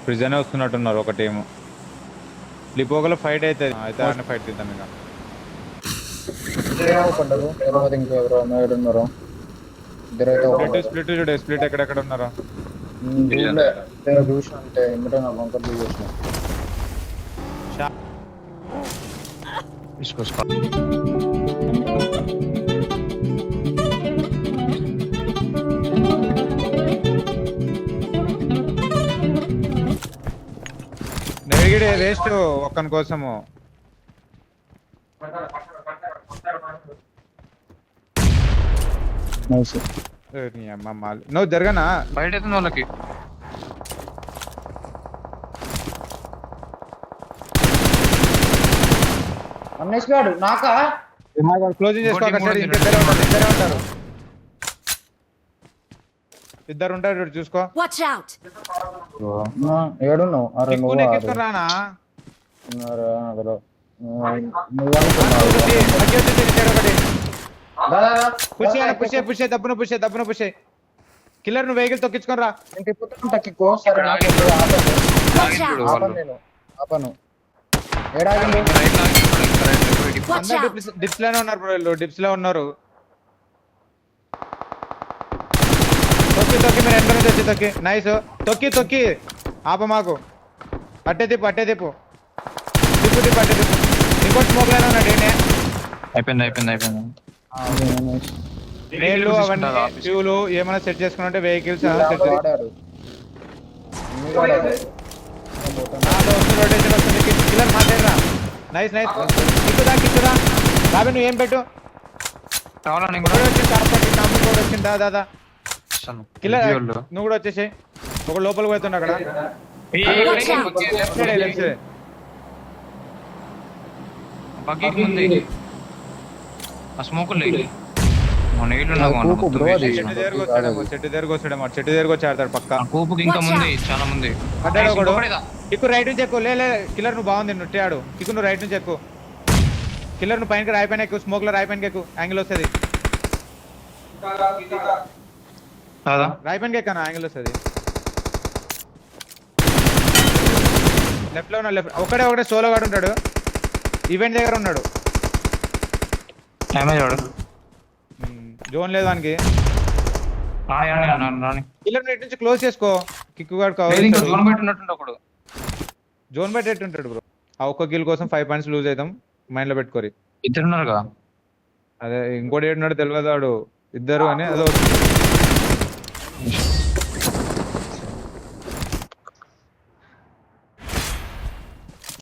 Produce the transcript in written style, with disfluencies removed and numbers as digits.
ప్రిజనే వస్తున్నట్టున్నారు ఒక team. లిపోగలో fight అవుతుంది అయితే ఆయన ఫైట్ తీద్దాం ఇక. పడ్డారు తర్వాత ఇంకెవరో ఉన్నారో ఇద్దరైతే స్ప్లిట్ చూడే స్ప్లిట్ ఎక్కడెక్కడ ఉన్నారో చూసిన అంటే ఏమిటో నా వంకర్ చూసిన నెగిడే వేస్ట్ ఒక్కని కోసము. నువ్వు జరగనా బయట అవుతుంది వాళ్ళకి. అన్నేష్ గాడు నాకా క్లోజింగ్ చేసుకోక ఉంటారు. ఇద్దరు ఉంటారు చూసుకో. ఏడున్నావు అరే నువ్వు రానా పుషే దబ్బున పుషే కిల్లర్ నువ్వు వెహికల్ తొక్కించుకొని రా. డిప్స్ లోనే ఉన్నారు బ్రో, డిప్స్ లో ఉన్నారు. తొక్కి మీరు ఎండ నుంచి వచ్చి తొక్కి నైస్ తొక్కి ఆప మాకు. అట్టే తిప్పు తిప్పు అట్టే తిప్పు. ఇంకో స్మోక్ లైన్ ఉన్నాడు. అయిపోయింది నీళ్ళు అవన్నీ ఫ్యూలు ఏమైనా సెట్ చేసుకున్నట్టే వెహికల్స్ సెట్ రొటేషన్ వస్తుంది. కిల్లర్ మాట్లాడరా. నైస్ కిక్కురా బాబీ నువ్వు ఏం పెట్టు వచ్చిందా దాదా కిల్లర్ నువ్వు కూడా వచ్చేసాయి. ఒక లోపలికి పోతుండే అక్కడ చెట్టు దగ్గరకు వచ్చి ఆడతాడు పక్క. ఇంకా ముందు చాలా మంది కిక్కు రైట్ నుంచి ఎక్కువ లే కిల్లర్ నువ్వు బాగుంది నుట్టే ఆడు. కిక్కు నువ్వు రైట్ నుంచి ఎక్కువ. కిల్లర్ నువ్వు పైన రాయిపైన ఎక్కువ. స్మోక్ లో రాయిపైన ఎక్కువ యాంగిల్ వస్తుంది. రాయిపైన ఎక్కాను యాంగిల్ వస్తుంది. లెఫ్ట్ లో లెఫ్ట్ ఒకటే సోలో గాడు ఉంటాడు. ఈవెంట్ దగ్గర ఉన్నాడు. జోన్ లేదు వానికి. కిల్లర్ నెట్ నుంచి క్లోజ్ చేసుకో. కిక్కు గాడు జోన్ పెట్టేట్టుంటాడు బ్రో. ఆ ఒక్క కిల్ కోసం 5 పాయింట్స్ లూజ్ అవుతాం. మైండ్ లో పెట్టుకోరి. ఇద్దరున్నారు కదా. అదే ఇంకోటి ఏడున్నాడు తెలియదు వాడు. ఇద్దరు అని అదో